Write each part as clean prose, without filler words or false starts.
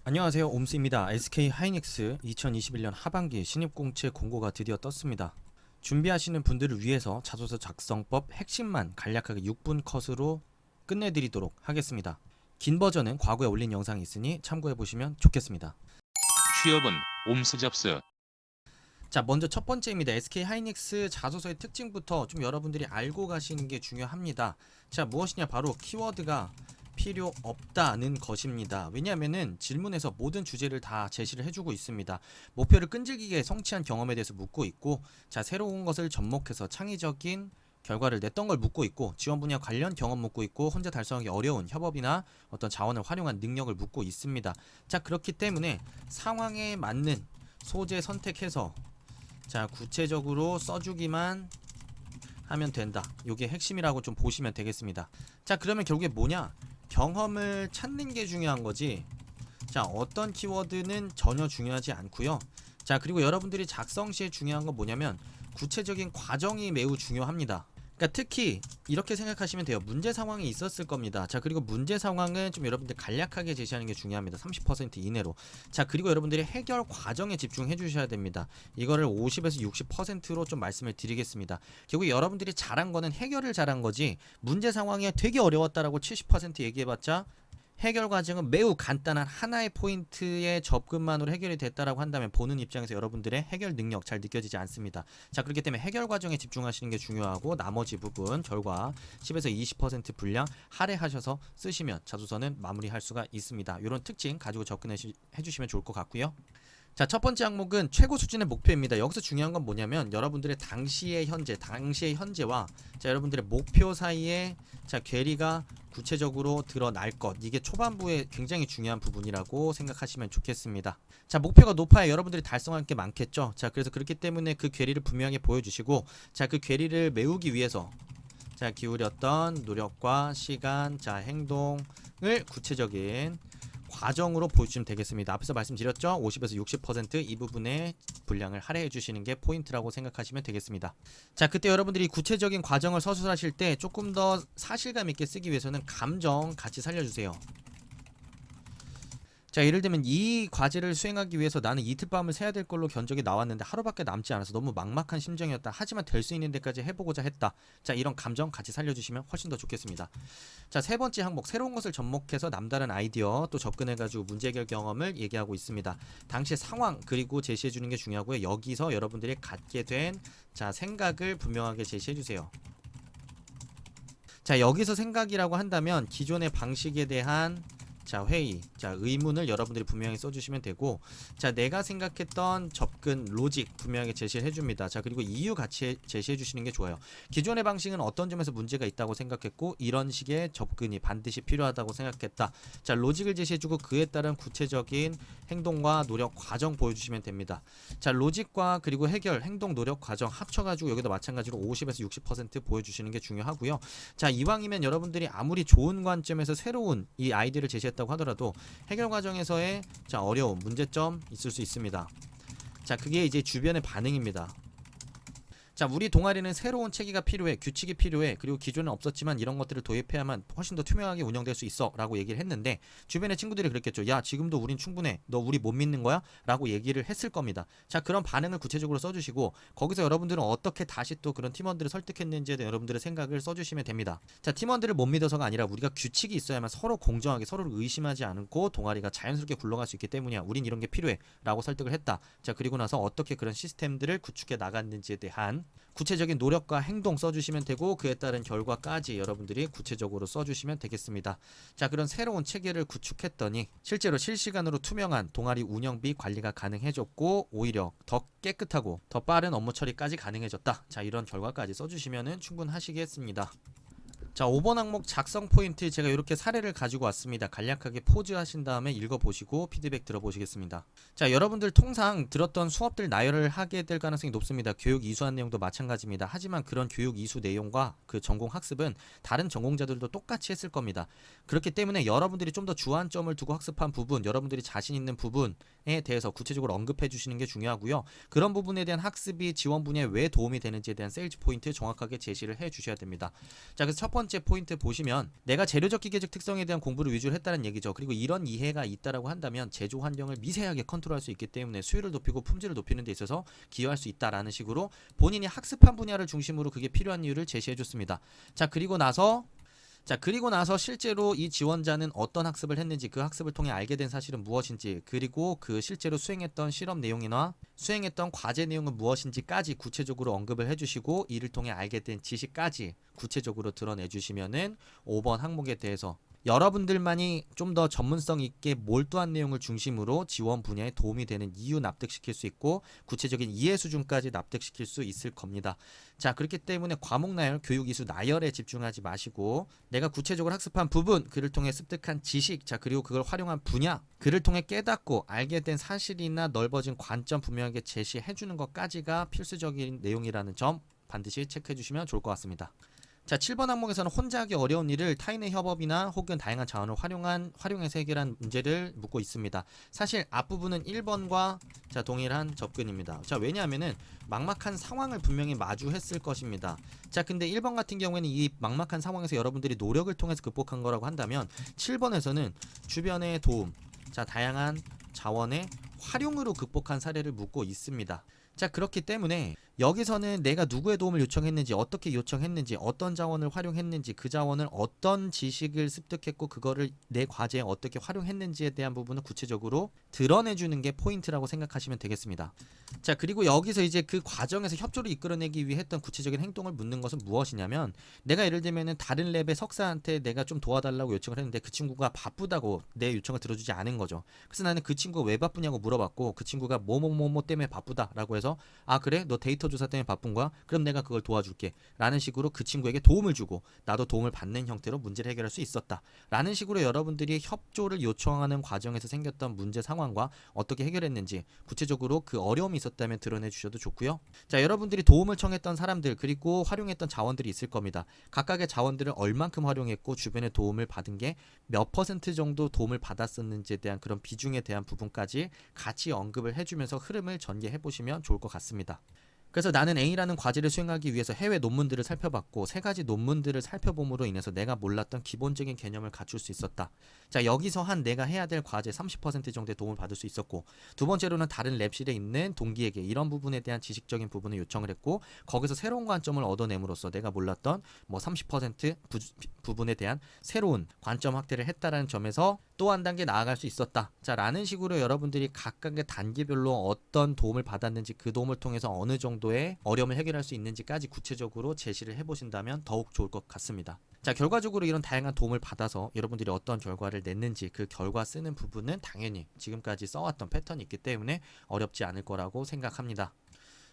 안녕하세요, 옴스입니다. SK 하이닉스 2021년 하반기 신입공채 공고가 드디어 떴습니다. 준비하시는 분들을 위해서 자소서 작성법 핵심만 간략하게 6분 컷으로 끝내드리도록 하겠습니다. 긴 버전은 과거에 올린 영상이 있으니 참고해보시면 좋겠습니다. 취업은 옴스 잡스. 자, 먼저 첫 번째입니다. SK 하이닉스 자소서의 특징부터 좀 여러분들이 알고 가시는 게 중요합니다. 자, 무엇이냐, 바로 키워드가 필요 없다는 것입니다. 왜냐하면은 질문에서 모든 주제를 다 제시를 해주고 있습니다. 목표를 끈질기게 성취한 경험에 대해서 묻고 있고, 자, 새로운 것을 접목해서 창의적인 결과를 냈던 걸 묻고 있고, 지원 분야 관련 경험 묻고 있고, 혼자 달성하기 어려운 협업이나 어떤 자원을 활용한 능력을 묻고 있습니다. 자, 그렇기 때문에 상황에 맞는 소재 선택해서 자, 구체적으로 써주기만 하면 된다. 이게 핵심이라고 좀 보시면 되겠습니다. 자, 그러면 결국에 뭐냐? 경험을 찾는 게 중요한 거지. 자, 어떤 키워드는 전혀 중요하지 않고요. 자, 그리고 여러분들이 작성 시에 중요한 건 뭐냐면 구체적인 과정이 매우 중요합니다. 그러니까 특히 이렇게 생각하시면 돼요. 문제 상황이 있었을 겁니다. 자, 그리고 문제 상황은 좀 여러분들 간략하게 제시하는 게 중요합니다. 30% 이내로. 자, 그리고 여러분들이 해결 과정에 집중해 주셔야 됩니다. 이거를 50에서 60%로 좀 말씀을 드리겠습니다. 결국 여러분들이 잘한 거는 해결을 잘한 거지, 문제 상황이 되게 어려웠다라고 70% 얘기해봤자 해결 과정은 매우 간단한 하나의 포인트의 접근만으로 해결이 됐다라고 한다면 보는 입장에서 여러분들의 해결 능력 잘 느껴지지 않습니다. 자, 그렇기 때문에 해결 과정에 집중하시는 게 중요하고, 나머지 부분 결과 10에서 20% 분량 할애하셔서 쓰시면 자소서는 마무리할 수가 있습니다. 이런 특징 가지고 접근해 주시면 좋을 것 같고요. 자, 첫 번째 항목은 최고 수준의 목표입니다. 여기서 중요한 건 뭐냐면 여러분들의 당시의 현재와 자, 여러분들의 목표 사이에 자, 괴리가 구체적으로 드러날 것, 이게 초반부에 굉장히 중요한 부분이라고 생각하시면 좋겠습니다. 자, 목표가 높아야 여러분들이 달성할 게 많겠죠. 자, 그래서 그렇기 때문에 그 괴리를 분명하게 보여주시고, 자, 그 괴리를 메우기 위해서 자, 기울였던 노력과 시간, 자, 행동을 구체적인 과정으로 보여주시면 되겠습니다. 앞에서 말씀드렸죠? 50에서 60% 이 부분에 분량을 할애해 주시는 게 포인트라고 생각하시면 되겠습니다. 자, 그때 여러분들이 구체적인 과정을 서술하실 때 조금 더 사실감 있게 쓰기 위해서는 감정 같이 살려주세요. 자, 예를 들면 이 과제를 수행하기 위해서 나는 이틀 밤을 새야 될 걸로 견적이 나왔는데 하루밖에 남지 않아서 너무 막막한 심정이었다. 하지만 될 수 있는 데까지 해보고자 했다. 자, 이런 감정 같이 살려주시면 훨씬 더 좋겠습니다. 자, 세 번째 항목, 새로운 것을 접목해서 남다른 아이디어 또 접근해가지고 문제 해결 경험을 얘기하고 있습니다. 당시의 상황 그리고 제시해주는 게 중요하고요. 여기서 여러분들이 갖게 된 자, 생각을 분명하게 제시해주세요. 자, 여기서 생각이라고 한다면 기존의 방식에 대한 자, 회의, 자, 의문을 여러분들이 분명히 써주시면 되고, 자, 내가 생각했던 접근 로직 분명하게 제시를 해줍니다. 자, 그리고 이유 같이 제시해 주시는 게 좋아요. 기존의 방식은 어떤 점에서 문제가 있다고 생각했고 이런 식의 접근이 반드시 필요하다고 생각했다. 자, 로직을 제시해주고 그에 따른 구체적인 행동과 노력 과정 보여주시면 됩니다. 자, 로직과 그리고 해결, 행동, 노력 과정 합쳐가지고 여기도 마찬가지로 50에서 60% 보여주시는 게 중요하고요. 자, 이왕이면 여러분들이 아무리 좋은 관점에서 새로운 이 아이디어를 제시했다고 하더라도 해결 과정에서의 자, 어려움, 문제점 있을 수 있습니다. 자, 그게 이제 주변의 반응입니다. 자, 우리 동아리는 새로운 체계가 필요해, 규칙이 필요해, 그리고 기존에 없었지만 이런 것들을 도입해야만 훨씬 더 투명하게 운영될 수 있어 라고 얘기를 했는데, 주변의 친구들이 그랬겠죠. 야, 지금도 우린 충분해, 너 우리 못 믿는 거야? 라고 얘기를 했을 겁니다. 자, 그런 반응을 구체적으로 써주시고, 거기서 여러분들은 어떻게 다시 또 그런 팀원들을 설득했는지에 대한 여러분들의 생각을 써주시면 됩니다. 자, 팀원들을 못 믿어서가 아니라 우리가 규칙이 있어야만 서로 공정하게 서로를 의심하지 않고 동아리가 자연스럽게 굴러갈 수 있기 때문이야. 우린 이런 게 필요해 라고 설득을 했다. 자, 그리고 나서 어떻게 그런 시스템들을 구축해 나갔는지에 대한 구체적인 노력과 행동 써주시면 되고, 그에 따른 결과까지 여러분들이 구체적으로 써주시면 되겠습니다. 자, 그런 새로운 체계를 구축했더니 실제로 실시간으로 투명한 동아리 운영비 관리가 가능해졌고, 오히려 더 깨끗하고 더 빠른 업무 처리까지 가능해졌다. 자, 이런 결과까지 써주시면 충분하시겠습니다. 자, 5번 항목 작성 포인트, 제가 이렇게 사례를 가지고 왔습니다. 간략하게 포즈 하신 다음에 읽어보시고 피드백 들어보시겠습니다. 자, 여러분들 통상 들었던 수업들 나열을 하게 될 가능성이 높습니다. 교육 이수한 내용도 마찬가지입니다. 하지만 그런 교육 이수 내용과 그 전공 학습은 다른 전공자들도 똑같이 했을 겁니다. 그렇기 때문에 여러분들이 좀 더 주안점을 두고 학습한 부분, 여러분들이 자신 있는 부분에 대해서 구체적으로 언급해 주시는 게 중요하고요. 그런 부분에 대한 학습이 지원 분야에 왜 도움이 되는지에 대한 세일즈 포인트 정확하게 제시를 해 주셔야 됩니다. 자, 그래서 첫 번째 번째 포인트 보시면 내가 재료적 기계적 특성에 대한 공부를 위주로 했다는 얘기죠. 그리고 이런 이해가 있다라고 한다면 제조 환경을 미세하게 컨트롤할 수 있기 때문에 수율을 높이고 품질을 높이는 데 있어서 기여할 수 있다라는 식으로 본인이 학습한 분야를 중심으로 그게 필요한 이유를 제시해 줬습니다. 자, 그리고 나서 실제로 이 지원자는 어떤 학습을 했는지, 그 학습을 통해 알게 된 사실은 무엇인지, 그리고 그 실제로 수행했던 실험 내용이나 수행했던 과제 내용은 무엇인지까지 구체적으로 언급을 해주시고 이를 통해 알게 된 지식까지 구체적으로 드러내주시면은 5번 항목에 대해서 여러분들만이 좀 더 전문성 있게 몰두한 내용을 중심으로 지원 분야에 도움이 되는 이유 납득시킬 수 있고 구체적인 이해 수준까지 납득시킬 수 있을 겁니다. 자, 그렇기 때문에 과목 나열, 교육 이수 나열에 집중하지 마시고 내가 구체적으로 학습한 부분, 그를 통해 습득한 지식, 자, 그리고 그걸 활용한 분야, 그를 통해 깨닫고 알게 된 사실이나 넓어진 관점 분명하게 제시해 주는 것까지가 필수적인 내용이라는 점 반드시 체크해 주시면 좋을 것 같습니다. 자, 7번 항목에서는 혼자 하기 어려운 일을 타인의 협업이나 혹은 다양한 자원을 활용해서 해결한 문제를 묻고 있습니다. 사실 앞부분은 1번과 자, 동일한 접근입니다. 자, 왜냐하면은 막막한 상황을 분명히 마주했을 것입니다. 자, 근데 1번 같은 경우에는 이 막막한 상황에서 여러분들이 노력을 통해서 극복한 거라고 한다면 7번에서는 주변의 도움, 자, 다양한 자원의 활용으로 극복한 사례를 묻고 있습니다. 자, 그렇기 때문에 여기서는 내가 누구의 도움을 요청했는지, 어떻게 요청했는지, 어떤 자원을 활용했는지, 그 자원을 어떤 지식을 습득했고 그거를 내 과제에 어떻게 활용했는지에 대한 부분을 구체적으로 드러내주는 게 포인트라고 생각하시면 되겠습니다. 자, 그리고 여기서 이제 그 과정에서 협조를 이끌어내기 위해 했던 구체적인 행동을 묻는 것은 무엇이냐면, 내가 예를 들면은 다른 랩의 석사한테 내가 좀 도와달라고 요청을 했는데 그 친구가 바쁘다고 내 요청을 들어주지 않은 거죠. 그래서 나는 그 친구가 왜 바쁘냐고 물어봤고 그 친구가 뭐뭐뭐뭐 때문에 바쁘다라고 해서 아, 그래? 너 데이터 조사 때문에 바쁜 거야? 그럼 내가 그걸 도와줄게 라는 식으로 그 친구에게 도움을 주고 나도 도움을 받는 형태로 문제를 해결할 수 있었다 라는 식으로 여러분들이 협조를 요청하는 과정에서 생겼던 문제 상황과 어떻게 해결했는지 구체적으로 그 어려움이 있었다면 드러내 주셔도 좋고요. 자, 여러분들이 도움을 청했던 사람들 그리고 활용했던 자원들이 있을 겁니다. 각각의 자원들을 얼만큼 활용했고 주변의 도움을 받은 게 몇 퍼센트 정도 도움을 받았었는지에 대한 그런 비중에 대한 부분까지 같이 언급을 해주면서 흐름을 전개해 보시면 좋을 것 같습니다. 그래서 나는 A라는 과제를 수행하기 위해서 해외 논문들을 살펴봤고 3가지 논문들을 살펴봄으로 인해서 내가 몰랐던 기본적인 개념을 갖출 수 있었다. 자, 여기서 한 내가 해야 될 과제 30% 정도의 도움을 받을 수 있었고, 두 번째로는 다른 랩실에 있는 동기에게 이런 부분에 대한 지식적인 부분을 요청을 했고 거기서 새로운 관점을 얻어냄으로써 내가 몰랐던 뭐 30% 부분에 대한 새로운 관점 확대를 했다라는 점에서 또 한 단계 나아갈 수 있었다. 자, 라는 식으로 여러분들이 각각의 단계별로 어떤 도움을 받았는지 그 도움을 통해서 어느 정도의 어려움을 해결할 수 있는지까지 구체적으로 제시를 해보신다면 더욱 좋을 것 같습니다. 자, 결과적으로 이런 다양한 도움을 받아서 여러분들이 어떤 결과를 냈는지 그 결과 쓰는 부분은 당연히 지금까지 써왔던 패턴이 있기 때문에 어렵지 않을 거라고 생각합니다.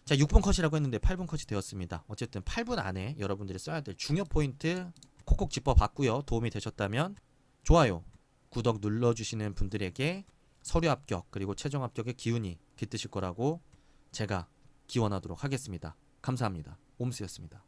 자, 6분 컷이라고 했는데 8분 컷이 되었습니다. 어쨌든 8분 안에 여러분들이 써야 될 중요 포인트 콕콕 짚어봤고요. 도움이 되셨다면 좋아요, 구독 눌러주시는 분들에게 서류 합격 그리고 최종 합격의 기운이 깃드실 거라고 제가 기원하도록 하겠습니다. 감사합니다. 옴스였습니다.